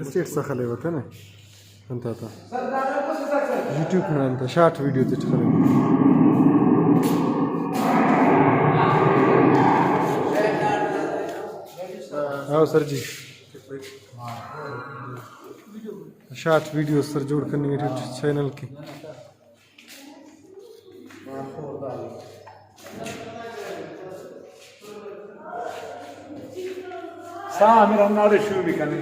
स्टेटचा खाली होता ना ಅಂತ ಆತ ಯೂಟ್ಯೂಬ್ನ ಅಂತ ಶಾರ್ಟ್ ವಿಡಿಯೋ ತೆಚ್ತಾರೆ आओ सर जी शॉर्ट वीडियो सर जोड़ करनी यूट्यूब चैनल की मेरा नारे शुरू भी करने